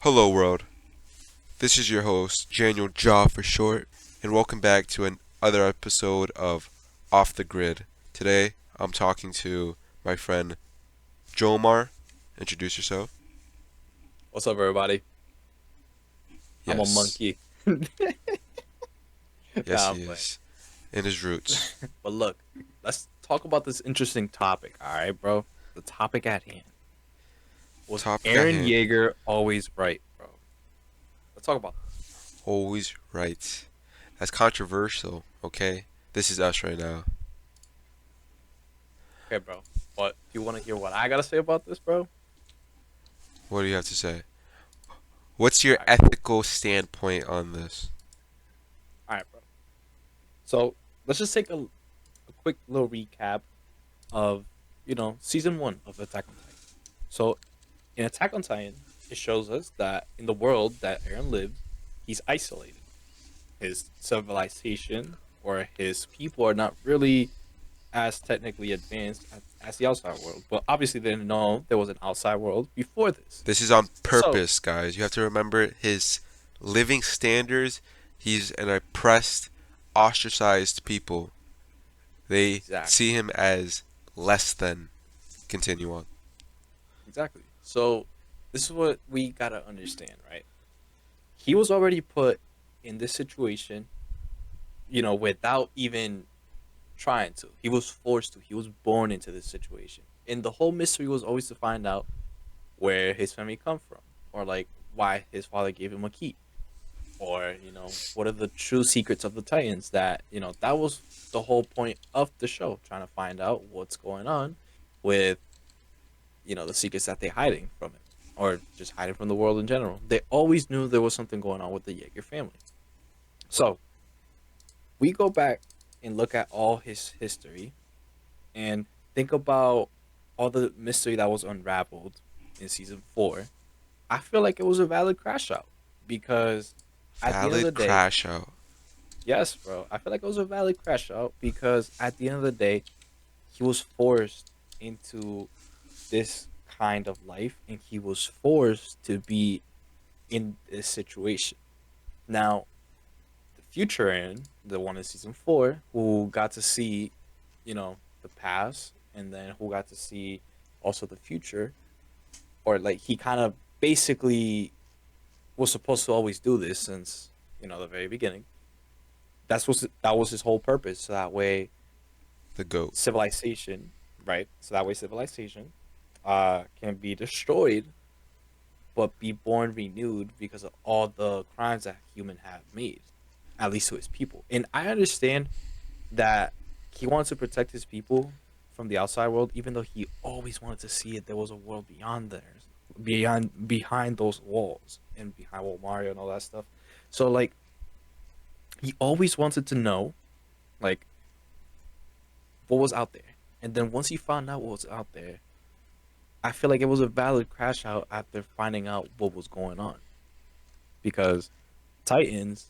Hello, world. This is your host, Daniel Jaw for short, and welcome back to another episode of Off the Grid. Today, I'm talking to my friend Jomar. Introduce yourself. What's up, everybody? I'm a Yes, monkey. yes, Nah, he I'm playing. is. In his roots. But look, let's talk about this interesting topic, all right, bro? The topic at hand. Was Topic at Aaron hand. Yeager always right, bro? Let's talk about this. Always right. That's controversial, okay? This is us right now. Okay, bro. But do you want to hear what I got to say about this, bro? All What do you have to say? What's your right, cool. ethical standpoint on this? All right, bro. So let's just take a quick little recap of, season one of Attack on Titan. So in Attack on Titan, it shows us that in the world that Aaron lives, he's isolated. His civilization or his people are not really as technically advanced as the outside world. But obviously, they didn't know there was an outside world before this. This is on So, purpose, guys. You have to remember his living standards. He's an oppressed, ostracized people. They exactly, see him as less than. Continue on. exactly. So, this is what we gotta understand, right? He was already put in this situation, without even trying to. He was forced to. He was born into this situation. And the whole mystery was always to find out where his family come from, or like why his father gave him a key, or what are the true secrets of the Titans. That was the whole point of the show, trying to find out what's going on with the secrets that they're hiding from him, or just hiding from the world in general. They always knew there was something going on with the Jaeger family. So we go back and look at all his history and think about all the mystery that was unraveled in season 4. I feel like it was a valid crash out because at the end of the Valid day, crash out. yes, bro, I feel like it was a valid crash out because at the end of the day, he was forced into this kind of life and he was forced to be in this situation. Now, the future Aaron, the one in season 4, who got to see, the past and then who got to see also the future, or like he kind of basically was supposed to always do this since the very beginning. That was his whole purpose. So that way, The goat. civilization, right? So that way, civilization, can be destroyed, but be born renewed because of all the crimes that human have made, at least to his people. And I understand that he wants to protect his people from the outside world, even though he always wanted to see it. There was a world beyond there, beyond behind those walls, and behind Mario and all that stuff. So like he always wanted to know like what was out there. And then once he found out what was out there, I feel like it was a valid crash out after finding out what was going on. Because Titans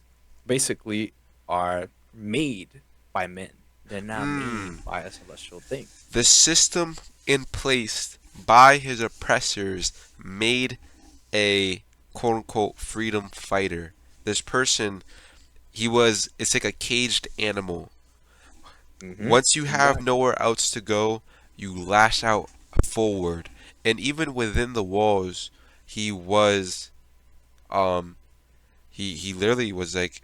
basically are made by men. They're not made Hmm. by a celestial thing. The system in place by his oppressors made a quote unquote freedom fighter. This person, it's like a caged animal. Mm-hmm. Once you have Exactly. nowhere else to go, you lash out forward. And even within the walls, he was, um, he literally was like,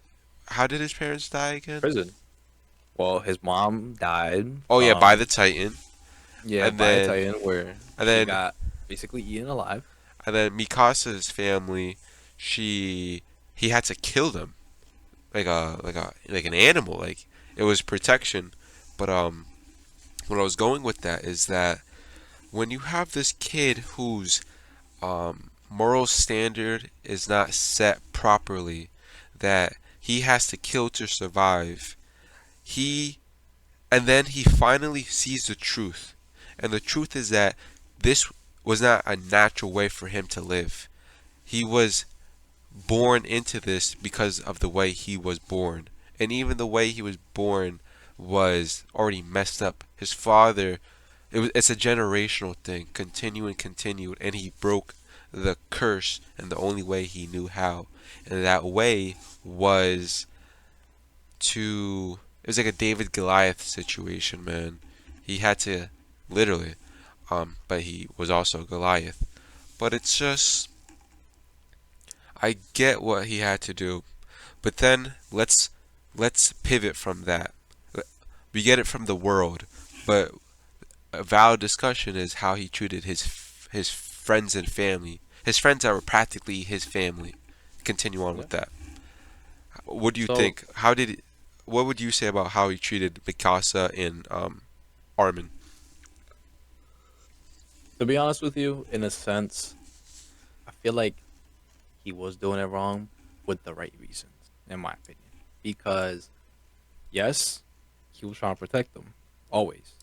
how did his parents die again? Prison. Well, his mom died Oh yeah, by from, the Titan, yeah, and by a then Titan where and she then got basically eaten alive. and then Mikasa's family, he had to kill them like an animal, like it was protection. But what I was going with that is that when you have this kid whose moral standard is not set properly, that he has to kill to survive, he and then he finally sees the truth. And the truth is that this was not a natural way for him to live. He was born into this because of the way he was born. And even the way he was born was already messed up. His father, it's a generational thing, continue and continued, and he broke the curse in the only way he knew how. And that way was to, it was like a David Goliath situation, man. He had to, literally, but he was also Goliath. But it's just, I get what he had to do. But then let's pivot from that. We get it from the world, but a valid discussion is how he treated his friends and family. His friends that were practically his family. Continue on Yeah. with that. What do you So think? What would you say about how he treated Mikasa and Armin? to be honest with you, in a sense, I feel like he was doing it wrong with the right reasons, in my opinion. Because yes, he was trying to protect them always,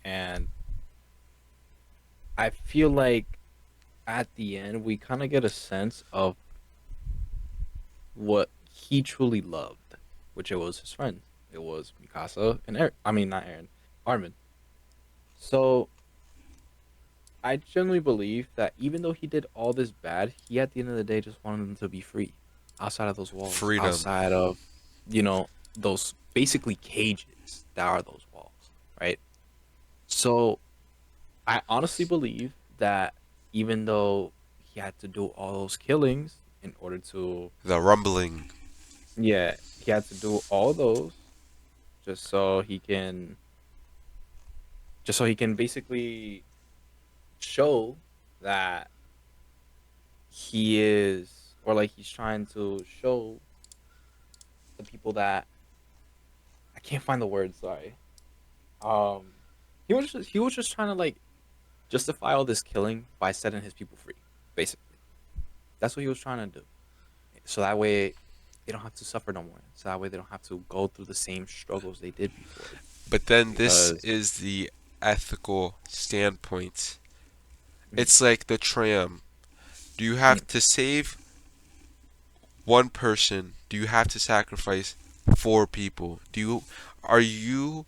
and I feel like at the end we kind of get a sense of what he truly loved, which it was his friends. It was Mikasa and Aaron. I mean, not Aaron, Armin. So I genuinely believe that even though he did all this bad, he at the end of the day just wanted them to be free, outside of those walls, Freedom. outside of, you know, those basically cages that are those walls, right? So I honestly believe that even though he had to do all those killings in order to, The rumbling. yeah, he had to do all those just so he can, just so he can basically show that he is, or like he's trying to show the people that, I can't find the word, sorry. Um he was just trying to like justify all this killing by setting his people free, basically. That's what he was trying to do. So that way they don't have to suffer no more. So that way they don't have to go through the same struggles they did before. But then this Because is the ethical standpoint. mm, It's like the tram. Do you have to save one person? Do you have to sacrifice four people? Are you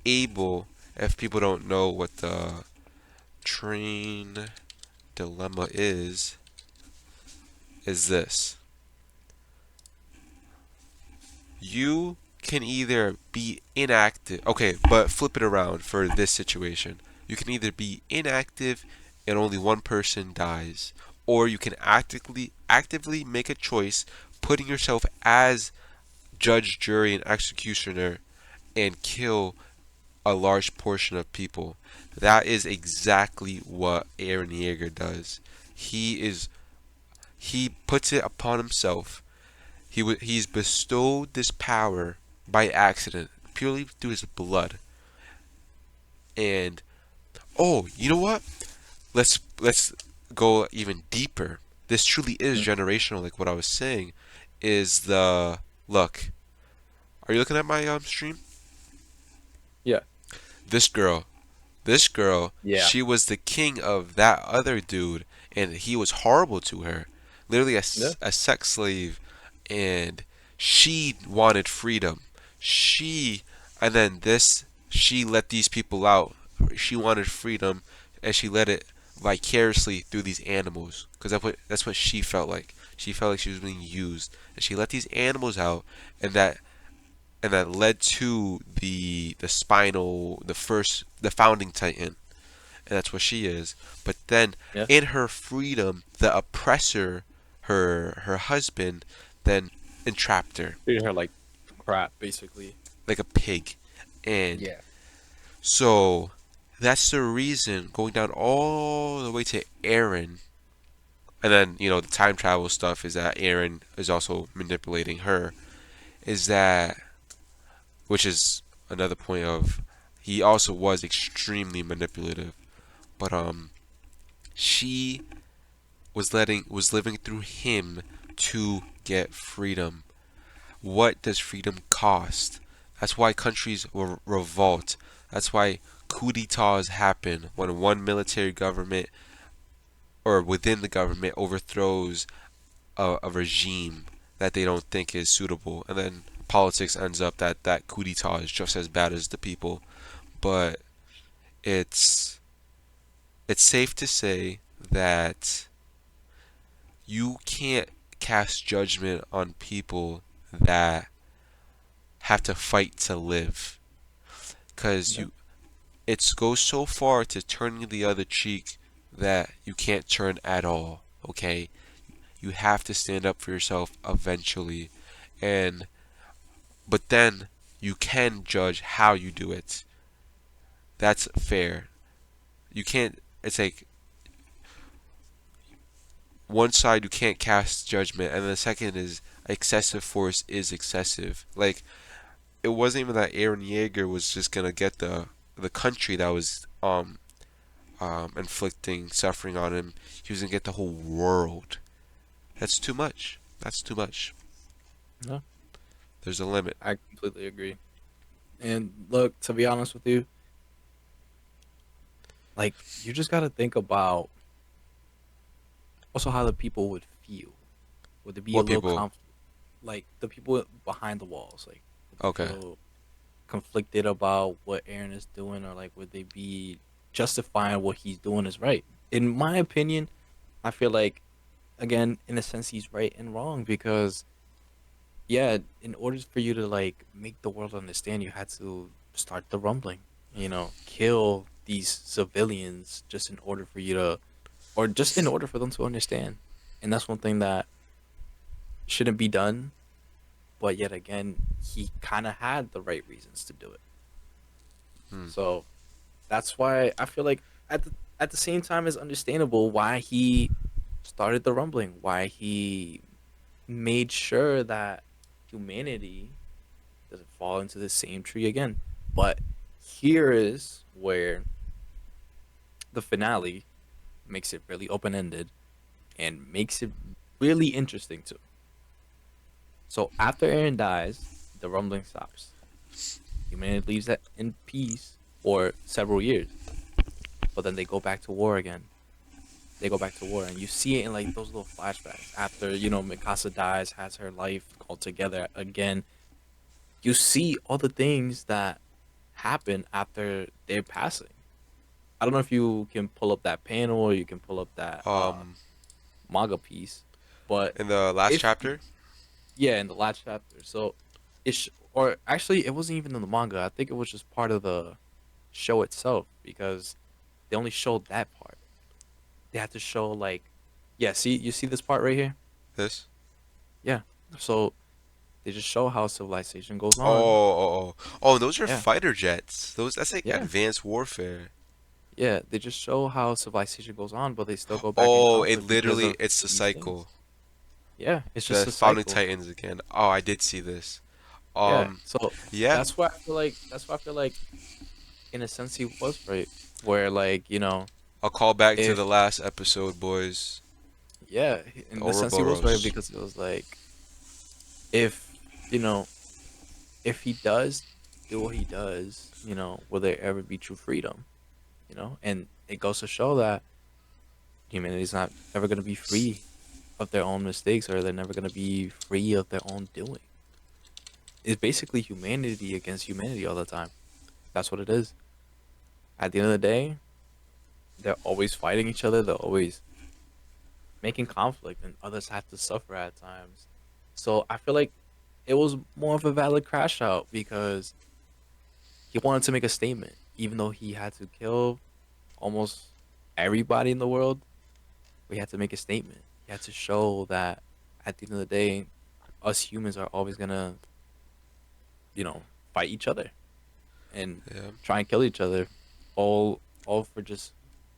able, if people don't know what the train dilemma is this. You can either be inactive. Okay, but flip it around for this situation. You can either be inactive and only one person dies, or you can actively make a choice, putting yourself as judge, jury, and executioner, and kill a large portion of people. That is exactly what Aaron Yeager does. He is he puts it upon himself. He's bestowed this power by accident, purely through his blood. And oh, you know what? Let's go even deeper. This truly is mm, generational, like what I was saying. Is the look? Are you looking at my stream? yeah. This girl, this girl, Yeah. she was the king of that other dude, and he was horrible to her, literally Yeah. a sex slave, and she wanted freedom. She, and then this, she let these people out. She wanted freedom, and she let it vicariously through these animals, because that's what she felt like. She felt like she was being used, and she let these animals out, and that led to the spinal, the founding titan, and that's what she is. But then Yeah. in her freedom, the oppressor, her husband, then entrapped her Treated her like crap, basically. like a pig. And Yeah. so that's the reason, going down all the way to Aaron. And then, the time travel stuff is that Aaron is also manipulating her. Is that, which is another point of, he also was extremely manipulative. But she was living through him to get freedom. What does freedom cost? That's why countries revolt. That's why coups d'etats happen when one military government or within the government overthrows a regime that they don't think is suitable, and then politics ends up that coup d'etat is just as bad as the people. But it's it's safe to say that you can't cast judgment on people that have to fight to live, because Yeah. it goes so far to turning the other cheek that you can't turn at all. Okay, you have to stand up for yourself eventually, and but then you can judge how you do it. That's fair. You can't. It's like one side you can't cast judgment, and the second is excessive force is excessive. Like it wasn't even that Aaron Yeager was just gonna get the country that was inflicting suffering on him. He was gonna get the whole world. That's too much. That's too much. No, There's a limit. I completely agree. And look, to be honest with you, like you just gotta think about also how the people would feel. Would there be a What little people? conflict? Like the people behind the walls, like would they Okay. feel conflicted about what Aaron is doing, or like would they be justifying what he's doing is right? In my opinion, I feel like again, in a sense, he's right and wrong because yeah, in order for you to like make the world understand, you had to start the rumbling. Kill these civilians just in order for you to, or just in order for them to understand. And that's one thing that shouldn't be done. But yet again, he kind of had the right reasons to do it. Hmm. So that's why I feel like at the same time, it's understandable why he started the rumbling, why he made sure that humanity doesn't fall into the same tree again. But here is where the finale makes it really open ended and makes it really interesting too. So after Aaron dies, the rumbling stops. Humanity leaves that in peace for several years, but then they go back to war again. They go back to war, and you see it in like those little flashbacks. After Mikasa dies, has her life all together again. You see all the things that happen after their passing. I don't know if you can pull up that panel or you can pull up that Um, manga piece, but in the last if chapter. yeah, in the last chapter. So or actually, it wasn't even in the manga. I think it was just part of the show itself because they only showed that part. They had to show like, yeah, see, you see this part right here? This. Yeah. So they just show how civilization goes Oh, on. oh, oh, oh! Those are Yeah, fighter jets. That's like yeah, advanced warfare. yeah. They just show how civilization goes on, but they still go back in Oh, it conflict because literally of it's the these things. cycle. Yeah, it's The just a Founding cycle. Titans again. Oh, I did see this. Yeah. Um, So yeah, that's why I feel like in a sense he was right. Where like, I'll call back to the if last episode, boys. yeah, The in the sense he was right Ouroboros. because it was like if you know if he does do what he does, will there ever be true freedom? And it goes to show that humanity's not ever going to be free of their own mistakes, or they're never going to be free of their own doing. It's basically humanity against humanity all the time. That's what it is. At the end of the day, they're always fighting each other. They're always making conflict, and others have to suffer at times. So I feel like it was more of a valid crash out because he wanted to make a statement, even though he had to kill almost everybody in the world. We had to make a statement. We had to show that at the end of the day, us humans are always gonna, you know, fight each other and Yeah. try and kill each other, all for just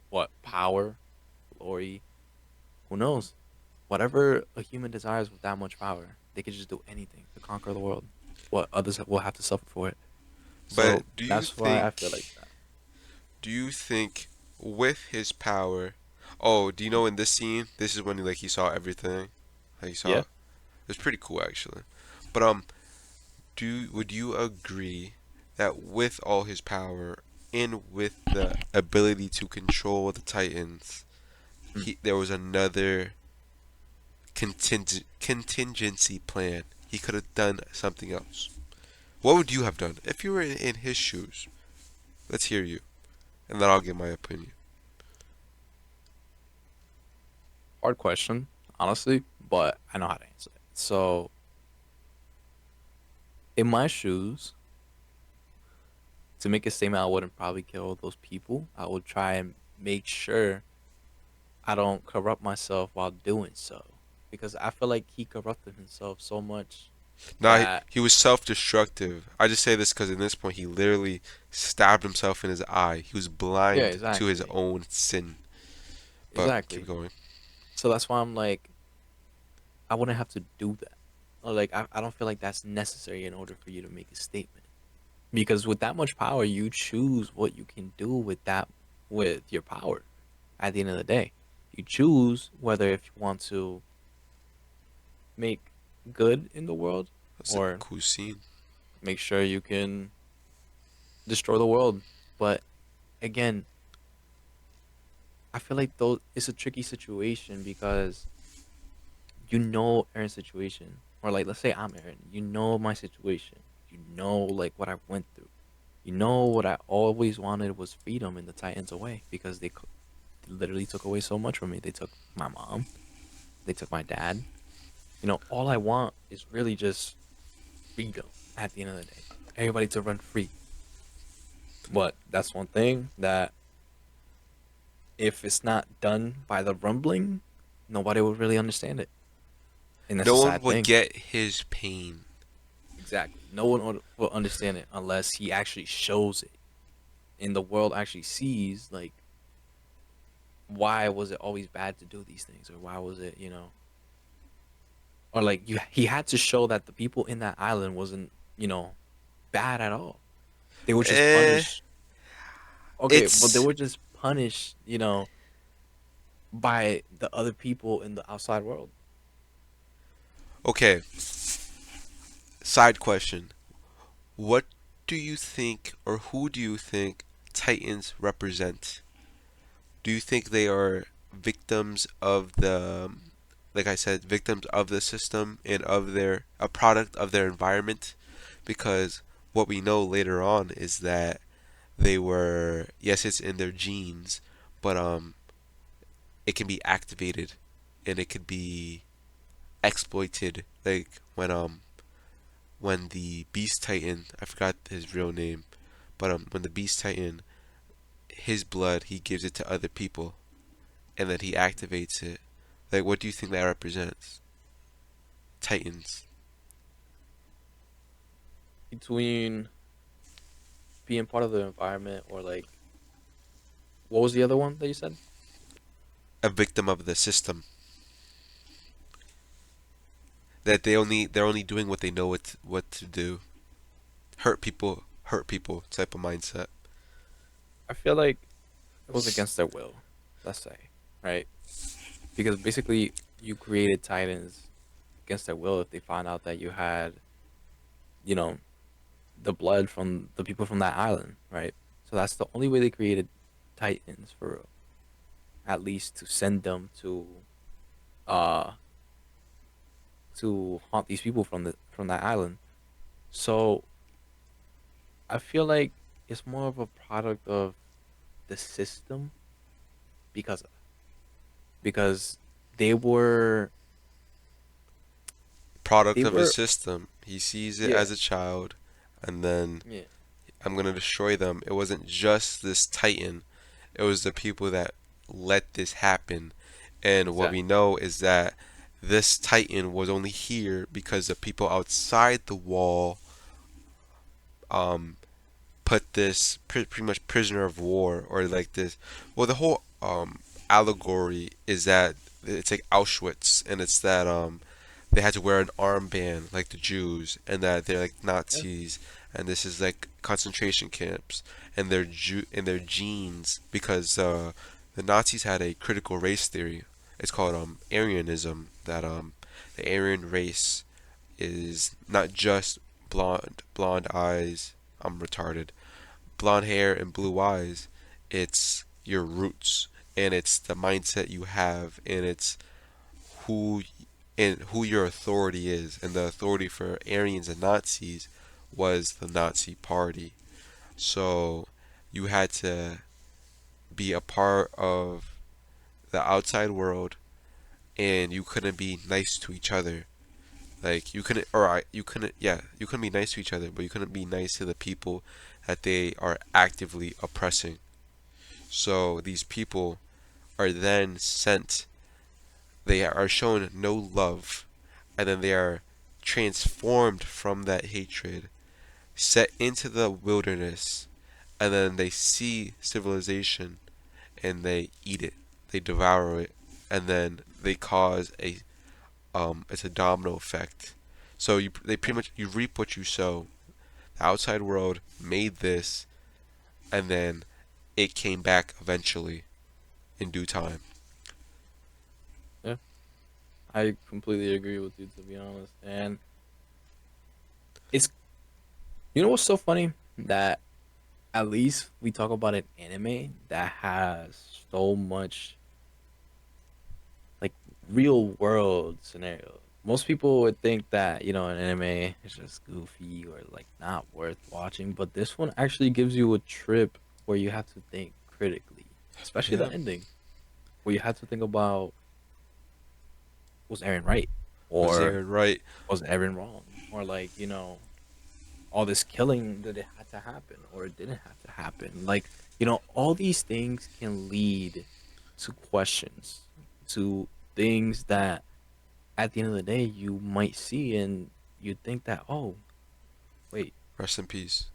what power, glory, who knows? Whatever a human desires with that much power, they could just do anything to conquer the world. What others will have to suffer for it. But So that's why I feel like that. do you think with his power? Oh, do you know in this scene, this is when he saw everything. Like he saw Yeah. it was pretty cool actually. But would you agree that with all his power and with the ability to control the Titans, Mm. there was another contingency plan. He could have done something else. What would you have done if you were in his shoes? Let's hear you, and then I'll give my opinion. Hard question. honestly, but I know how to answer it. So, in my shoes, to make a statement, I wouldn't probably kill those people. I would try and make sure I don't corrupt myself while doing so, because I feel like he corrupted himself so much Nah, that he was self-destructive. I just say this because in this point he literally stabbed himself in his eye. He was yeah, blind to his exactly, own sin. But keep exactly. going. So that's why I'm like, I wouldn't have to do that. Or like, I don't feel like that's necessary in order for you to make a statement. Because with that much power, you choose what you can do with that, with your power. At the end of the day, you choose whether if you want to make good in the world That's a or cool scene. make sure you can destroy the world. But again, I feel like though it's a tricky situation because you know Aaron's situation, or like let's say I'm Aaron, you know my situation, you know like what I went through, you know what I always wanted was freedom in the Titans away because they literally took away so much from me. They took my mom, they took my dad. You know, all I want is really just freedom at the end of the day. Everybody to run free. But that's one thing that if it's not done by the rumbling, nobody would really understand it. And that's No a one sad would thing. get his pain. Exactly. No one will understand it unless he actually shows it. And the world actually sees, like, why was it always bad to do these things? Or why was it, or like he had to show that the people in that island wasn't, bad at all. They were just Eh, punished. Okay, but they it's were just punished, by the other people in the outside world. okay. Side question. What do you think, or who do you think Titans represent? Do you think they are victims of like I said, victims of the system and of a product of their environment? Because what we know later on is that they were, yes, it's in their genes, but it can be activated and it could be exploited. Like when the Beast Titan, I forgot his real name, but when the Beast Titan, his blood, he gives it to other people, and then he activates it. Like, what do you think that represents? Titans. Between being part of the environment or like what was the other one that you said? A victim of the system. That they're only doing what they know what to do. Hurt people type of mindset. I feel like it was against their will, let's say, right? Because basically you created Titans against their will if they found out that you had, you know, the blood from the people from that island, right? So that's the only way they created Titans for real. At least to send them uh to haunt these people from that island. So I feel like it's more of a product of the system because because they were Product they of the were system. He sees it yeah as a child, and then yeah I'm gonna destroy them. It wasn't just this Titan. It was the people that let this happen. And what we exactly know is that this Titan was only here because the people outside the wall um, put this pretty much prisoner of war or like this. Well, the whole allegory is that it's like Auschwitz, and it's that they had to wear an armband like the Jews, and that they're like yeah Nazis, and this is like concentration camps, and in their genes because the Nazis had a critical race theory. It's called Aryanism. That the Aryan race is not just blonde eyes. I'm retarded. Blonde hair and blue eyes. It's your roots, and it's the mindset you have, and it's who who your authority is. And the authority for Aryans and Nazis was the Nazi Party. So you had to be a part of the outside world and you couldn't be nice to each other. Like you couldn't, yeah, you couldn't be nice to each other, but you couldn't be nice to the people that they are actively oppressing. So these people are then sent, they are shown no love, and then they are transformed from that hatred, set into the wilderness, and then they see civilization and they eat it, they devour it, and then they cause a it's a domino effect. So they pretty much, you reap what you sow. The outside world made this, and then it came back eventually in due time. Yeah, I completely agree with you, to be honest. And it's, you know what's so funny, that at least we talk about an anime that has so much like real world scenario. Most people would think that, an anime is just goofy or like not worth watching, but this one actually gives you a trip where you have to think critically, especially Yeah. the ending, where you have to think about, was Aaron right, Was or Aaron right? was Aaron wrong, or like, all this killing, that it had to happen or it didn't have to happen. Like, all these things can lead to questions, to things that at the end of the day you might see and you think that, oh, wait, Rest in peace.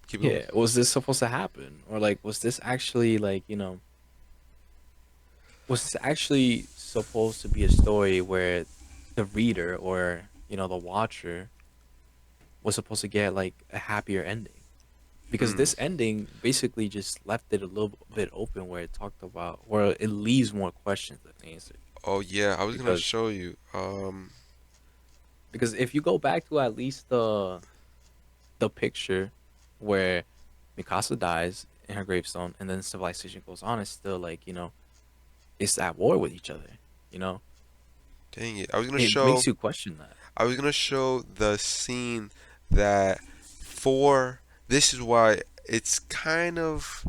Keep going. yeah, was this supposed to happen? Or like, was this actually like, was this actually supposed to be a story where the reader, or, the watcher, was supposed to get like a happier ending? Because Hmm. this ending basically just left it a little bit open, where it talked about, where it leaves more questions than answers. Oh yeah, I was gonna Because show you. because if you go back to at least the picture where Mikasa dies in her gravestone, and then civilization goes on, it's still like, it's at war with each other. You know, Dang it. I was gonna it show. makes you question that. I was gonna show the scene that for. This is why it's kind of.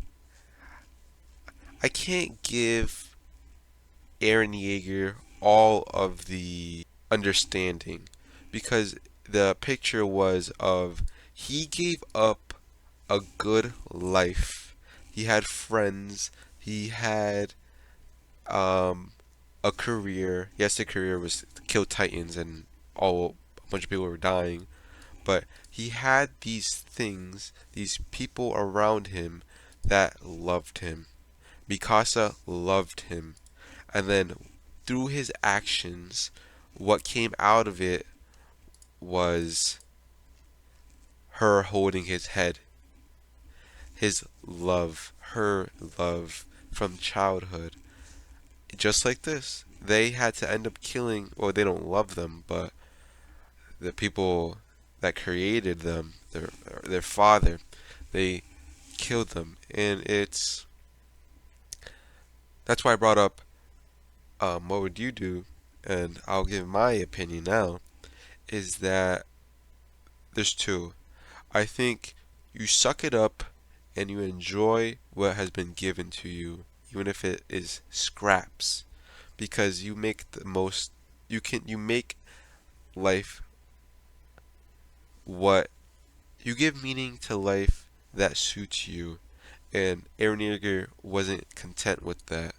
I can't give Aaron Yeager all of the understanding because the picture was of he gave up a good life. He had friends. He had um, a career. Yes, the career was to kill Titans and all a bunch of people were dying. But he had these things, these people around him that loved him. Mikasa loved him. And then through his actions, what came out of it was her holding his head. His love, her love from childhood. Just like this. They had to end up killing, well, they don't love them, but the people that created them, their father, they killed them. And that's why I brought up what would you do? And I'll give my opinion now, is that there's two. I think you suck it up and you enjoy what has been given to you, even if it is scraps, because you make the most. You make life what you give meaning to life that suits you. And Aaron Yeager wasn't content with that.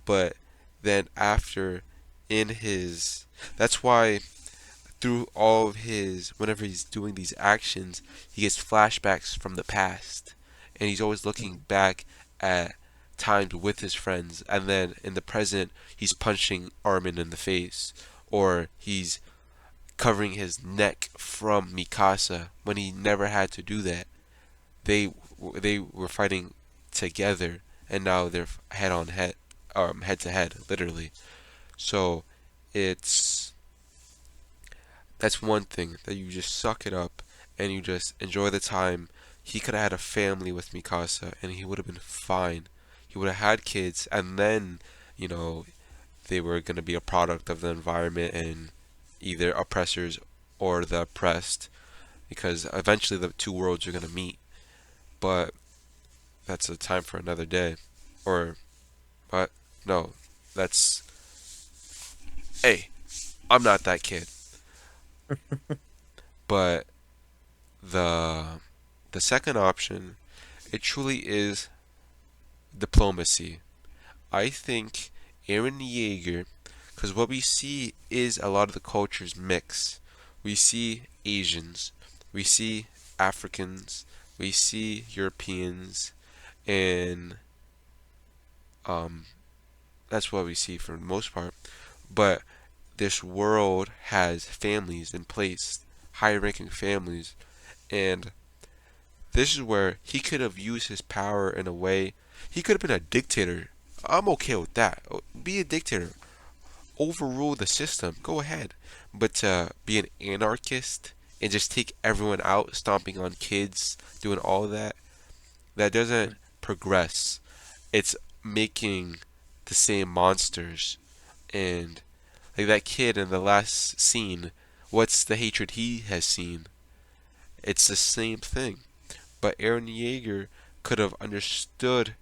But then after, in his, that's why through all of his, whenever he's doing these actions, he gets flashbacks from the past, and he's always looking Mhm. back at times with his friends, and then in the present, he's punching Armin in the face, or he's covering his neck from Mikasa when he never had to do that. They were fighting together, and now they're head on head, head to head, literally. So it's that's one thing that you just suck it up and you just enjoy the time. He could have had a family with Mikasa and he would have been fine. He would have had kids and then, you know, they were going to be a product of the environment and either oppressors or the oppressed because eventually the two worlds are going to meet. But that's a time for another day. Or, but, no, that's Hey, I'm not that kid. But the the second option, it truly is diplomacy. I think Aaron Yeager, because what we see is a lot of the cultures mix. We see Asians, we see Africans, we see Europeans, and um, that's what we see for the most part. But this world has families in place, high-ranking families, and this is where he could have used his power in a way. He could have been a dictator. I'm okay with that. Be a dictator. Overrule the system. Go ahead. But to be an anarchist and just take everyone out, stomping on kids, doing all that, that doesn't progress. It's making the same monsters. And like that kid in the last scene, what's the hatred he has seen? It's the same thing. But Aaron Yeager could have understood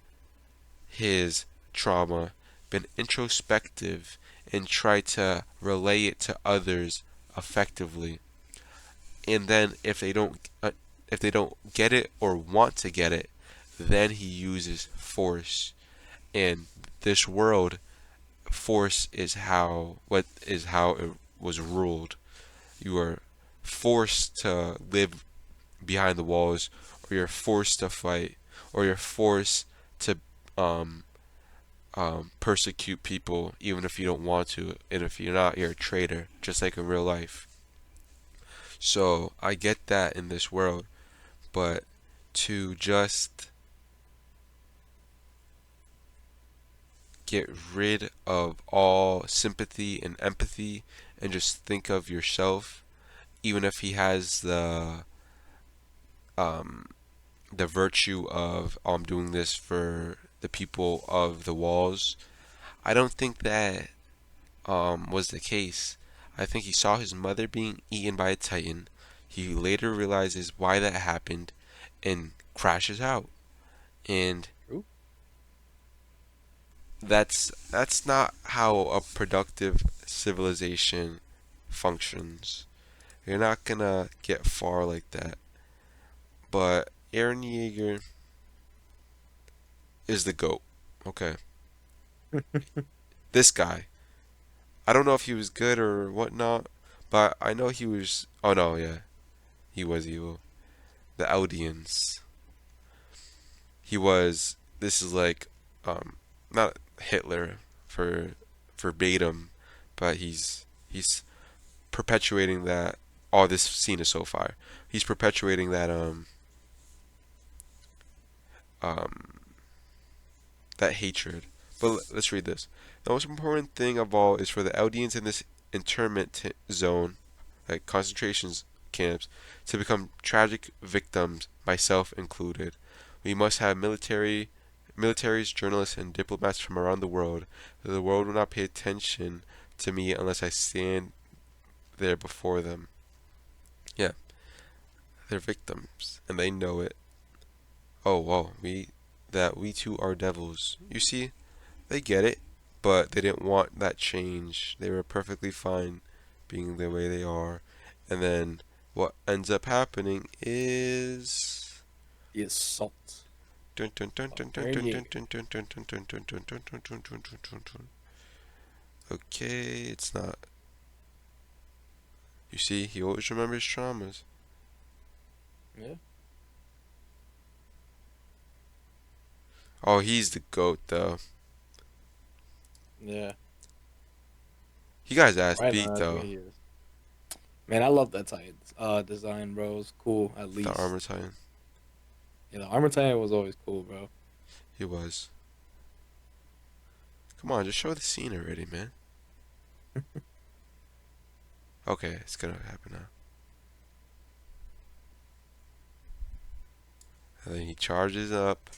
his trauma, been introspective, and tried to relay it to others effectively. And then if they don't get it or want to get it, then he uses force. And this world, force is how it was ruled. You are forced to live behind the walls, or you're forced to fight, or you're forced to um, persecute people even if you don't want to, and if you're not, you're a traitor, just like in real life. So I get that in this world, but to just get rid of all sympathy and empathy and just think of yourself, even if he has um, the virtue of doing this for the people of the walls. I don't think that was the case. I think he saw his mother being eaten by a titan. He later realizes why that happened and crashes out. And True. that's not how a productive civilization functions. You're not gonna get far like that. But Aaron Yeager is the GOAT. Okay. This guy. I don't know if he was good or whatnot, but I know he was. Oh no, yeah, he was evil. The Eldians. He was. This is like, not Hitler for verbatim, but he's perpetuating that. Oh, this scene is so fire. He's perpetuating that um that hatred. But let's read this. The most important thing of all is for the Eldians in this internment zone, like concentrations camps, to become tragic victims, myself included. We must have militaries, journalists, and diplomats from around the world. The world will not pay attention to me unless I stand there before them. Yeah, they're victims, and they know it. Oh, whoa, we too are devils. You see, they get it, but they didn't want that change. They were perfectly fine being the way they are. And then what ends up happening is The assault dun dun dun of dun dun Aaron dun dun Yeager. dun dun dun dun dun dun dun dun dun dun dun dun dun dun. Okay, it's not. You see, he always remembers traumas. Yeah. Oh, he's the goat though. Yeah. He got his ass Right beat now, that's what though. he is. Man, I love that Titan design, bro. It's cool, at The least. armor titan. Yeah, the armor Titan was always cool, bro. He was. Come on, just show the scene already, man. Okay, it's gonna happen now. And then he charges up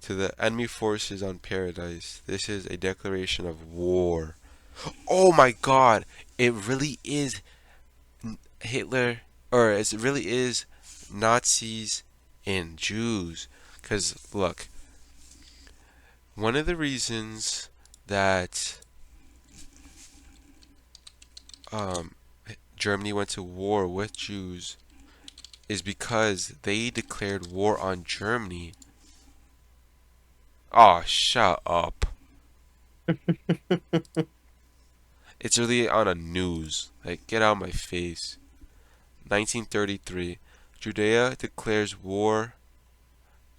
to the enemy forces on Paradise. This is a declaration of war. Oh my god! It really is Hitler, or it really is Nazis and Jews. Because, look, one of the reasons that um, Germany went to war with Jews is because they declared war on Germany. Oh, shut up. It's really on a news. Like, get out of my face. 1933. Judea declares war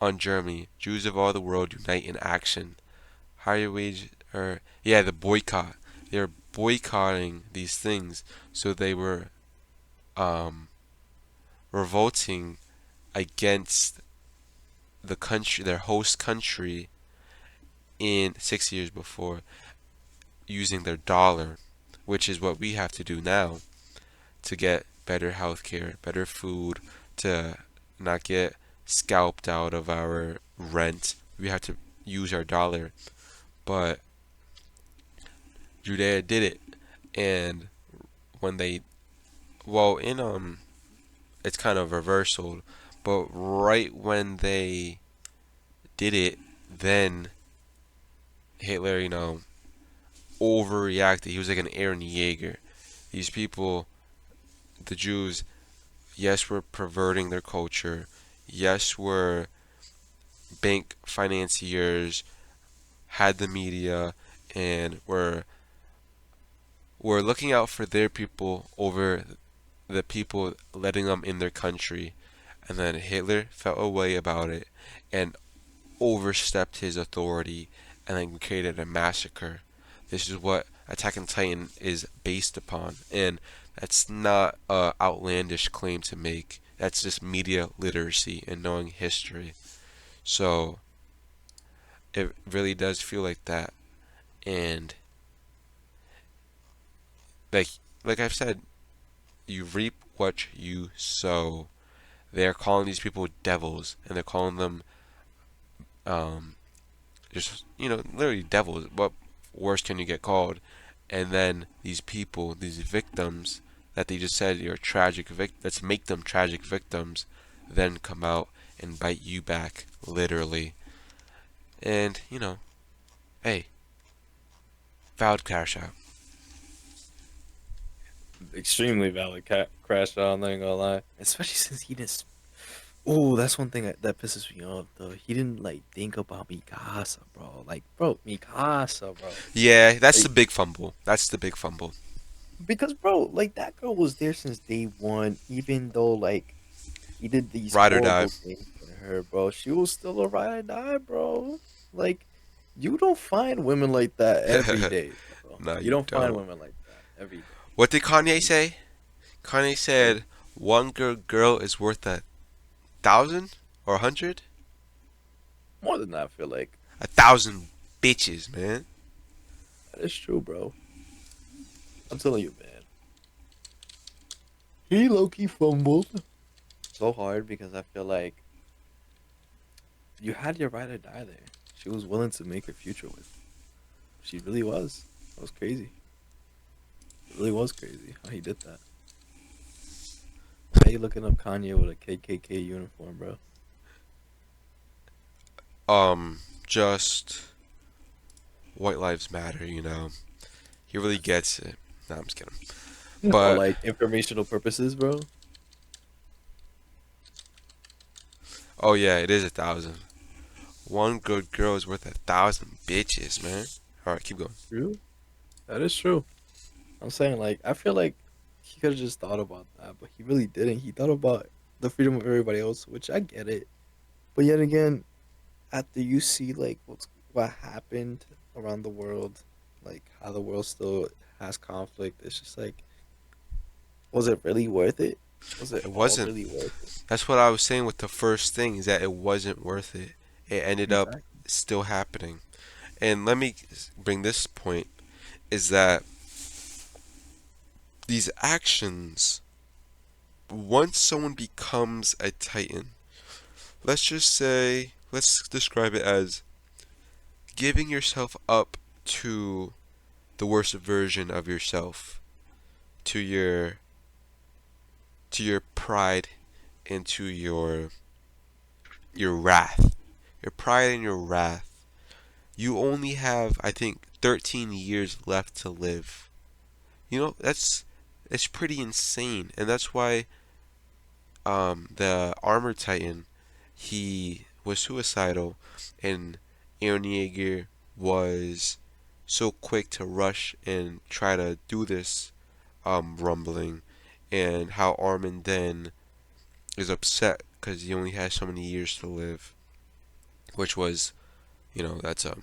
on Germany. Jews of all the world unite in action. Higher wage, or yeah, the boycott. They're boycotting these things, so they were um, revolting against the country, their host country, in 6 years before, using their dollar, which is what we have to do now to get better healthcare, better food, to not get scalped out of our rent. We have to use our dollar. But Judea did it, and when they, well, in it's kind of reversal, but right when they did it, then Hitler, overreacted. He was like an Aaron Yeager. These people, the Jews, yes, were perverting their culture. Yes, were bank financiers, had the media, and were looking out for their people over the people letting them in their country. And then Hitler felt a way about it and overstepped his authority and then created a massacre. This is what Attack on Titan is based upon. And that's not a outlandish claim to make. That's just media literacy and knowing history. So it really does feel like that. And like like I've said, you reap what you sow. They're calling these people devils, and they're calling them um, just literally devils. What worse can you get called? And then these people, these victims that they just said you're tragic let's make them tragic victims, then come out and bite you back literally. And hey, valid cash out. Extremely valid crash out. I'm not gonna lie, especially since he didn't. Oh, that's one thing that pisses me off though. He didn't like think about Mikasa, bro. Like, bro, Mikasa, bro. Yeah, that's the Like, big fumble. That's the big fumble. because bro, like that girl was there since day one. Even though like he did these Ride or die. horrible things to her, bro, she was still a ride or die, bro. Like, you don't find women like that every day, bro. No, You you don't find don't. women like that every day. What did Kanye say? Kanye Like, said one good girl is worth 1,000 or 100. more than that, I feel like 1,000 bitches, man. that is true, bro. I'm telling you, man. He low key fumbled so hard because I feel like you had your ride or die there. She was willing to make her future with. She really was. That was crazy. It really was crazy how he did that. Why are you looking up Kanye with a KKK uniform, bro? Just white lives matter. He really gets it. No, I'm just kidding. Or But like informational purposes, bro? oh yeah, it is 1,000. One good girl is worth 1,000 bitches, man. All right, keep going. True. That is true. I'm saying, like, I feel like he could have just thought about that, but he really didn't. He thought about the freedom of everybody else, which I get it. But yet again, after you see like what happened around the world, like how the world still has conflict, it's just like, was it really worth it? Was it It all wasn't. really worth it? That's what I was saying with the first thing is that it wasn't worth it. It ended up Exactly. still happening. And let me bring this point is that these actions, once someone becomes a Titan, let's just say, let's describe it as giving yourself up to the worst version of yourself, to your pride and to your wrath. Your pride and your wrath. You only have, I think, 13 years left to live. That's It's pretty insane, and that's why the Armor Titan, he was suicidal, and Eren Yeager was so quick to rush and try to do this rumbling, and how Armin then is upset because he only has so many years to live, which was, that's a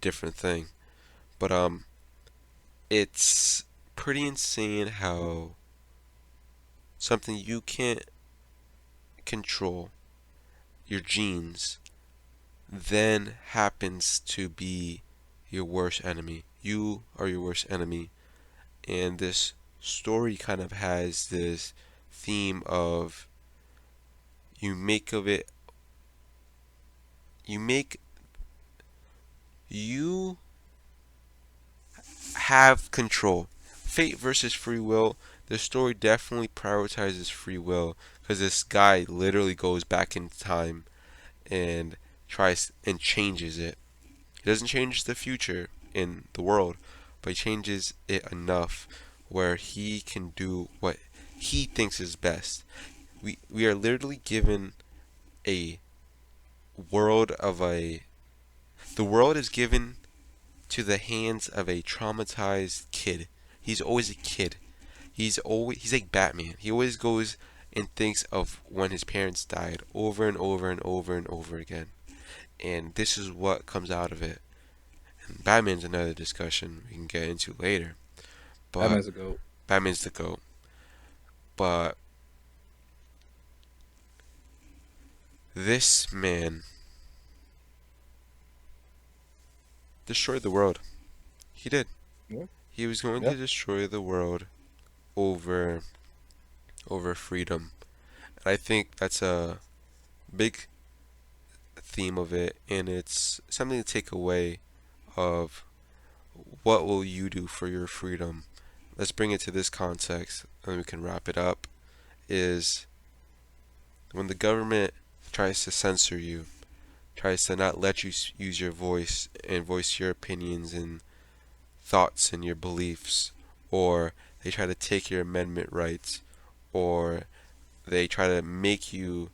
different thing. But it's pretty insane how something you can't control, your genes, then happens to be your worst enemy. You are your worst enemy. And this story kind of has this theme of you make of it, you make, you have control. Fate versus free will. The story definitely prioritizes free will because this guy literally goes back in time and tries and changes it. He doesn't change the future in the world, but he changes it enough where he can do what he thinks is best. We are literally given a world of a the world is given to the hands of a traumatized kid. He's always a kid. He's like Batman. He always goes and thinks of when his parents died over and over and over and over again. And this is what comes out of it. And Batman's another discussion we can get into later. But Batman's a goat. Batman's the GOAT. But this man destroyed the world. He did. Yeah. He was going Yeah. to destroy the world over freedom. And I think that's a big theme of it, and it's something to take away of what will you do for your freedom. Let's bring it to this context, and we can wrap it up. Is when the government tries to censor you, tries to not let you use your voice and voice your opinions and thoughts and your beliefs, or they try to take your amendment rights, or they try to make you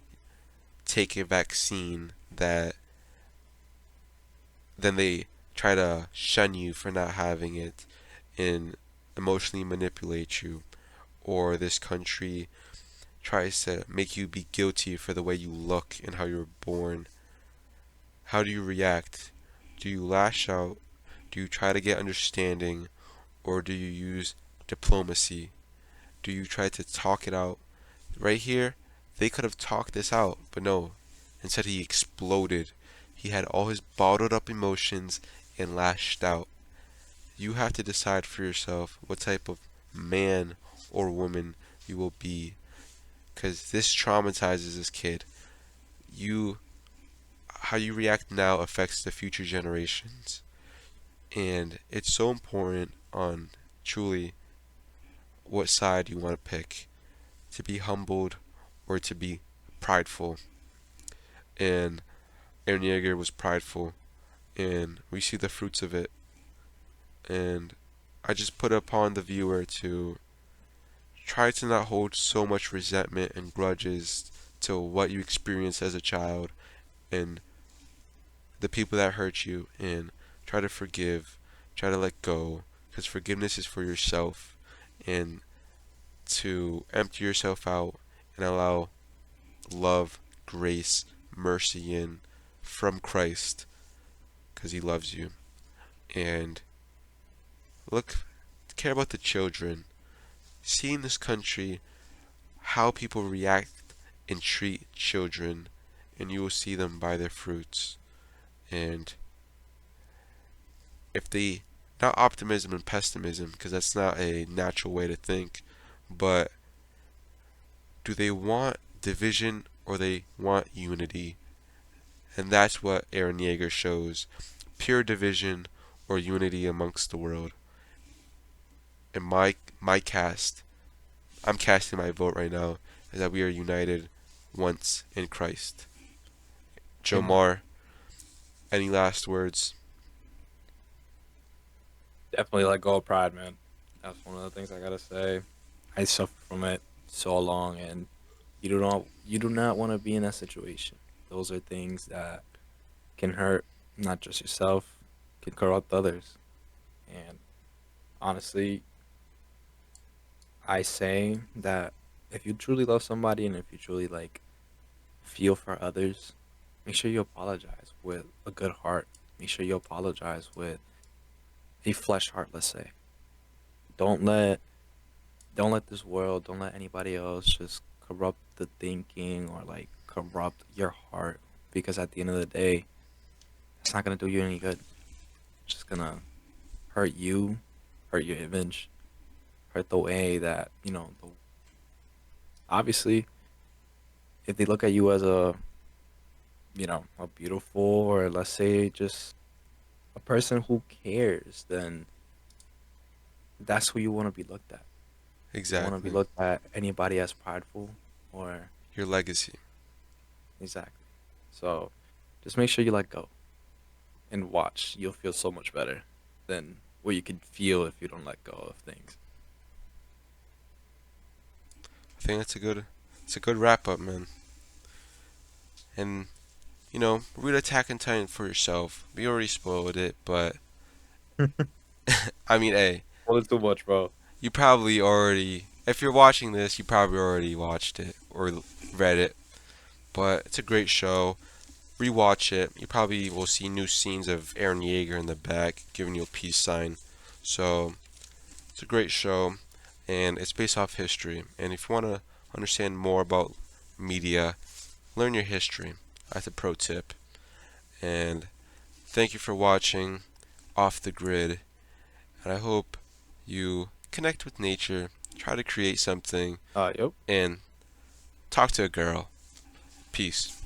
take a vaccine that then they try to shun you for not having it and emotionally manipulate you, or this country tries to make you be guilty for the way you look and how you were born. How do you react? Do you lash out? Do you try to get understanding? Or do you use diplomacy? Do you try to talk it out? Right here, they could have talked this out, but no. Instead, he exploded. He had all his bottled up emotions and lashed out. You have to decide for yourself what type of man or woman you will be. Because this traumatizes this kid. You, how you react now affects the future generations. And it's so important on truly what side you want to pick, to be humbled or to be prideful. And Eren Yeager was prideful, and we see the fruits of it. And I just put upon the viewer to try to not hold so much resentment and grudges to what you experienced as a child and the people that hurt you, and try to forgive, try to let go, because forgiveness is for yourself, and to empty yourself out and allow love, grace, mercy in from Christ because he loves you. And look, care about the children. See in this country how people react and treat children, and you will see them by their fruits. And if they, not optimism and pessimism, because that's not a natural way to think, but do they want division or they want unity? And that's what Eren Yeager shows. Pure division or unity amongst the world. And my cast, I'm casting my vote right now, is that we are united once in Christ. Amen. Jomar, any last words? Definitely let go of pride, man. That's one of the things I gotta say. I suffered from it so long, and you do not want to be in that situation. Those are things that can hurt not just yourself, can corrupt others. And honestly, I say that if you truly love somebody and if you truly like feel for others, make sure you apologize with a good heart. Make sure you apologize with a flesh heart, let's say. Don't let don't let this world, don't let anybody else just corrupt the thinking or like corrupt your heart, because at the end of the day, it's not gonna do you any good. It's just gonna hurt you, hurt your image, hurt the way that, obviously, if they look at you as a beautiful, or let's say just a person who cares, then that's who you want to be looked at. You don't want to be Exactly. looked at anybody as prideful or Your legacy. exactly. So just make sure you let go and watch. You'll feel so much better than what you could feel if you don't let go of things. I think it's a good wrap up, man. And read Attack on Titan for yourself. We already spoiled it, but I mean, hey, Well, it's too much, bro. you probably already, if you're watching this, you probably already watched it or read it. But it's a great show. Rewatch it. You probably will see new scenes of Aaron Yeager in the back giving you a peace sign. So it's a great show, and it's based off history. And if you want to understand more about media, learn your history. That's a pro tip. And thank you for watching Off the Grid. And I hope you connect with nature, try to create something, Yep. and talk to a girl. Peace.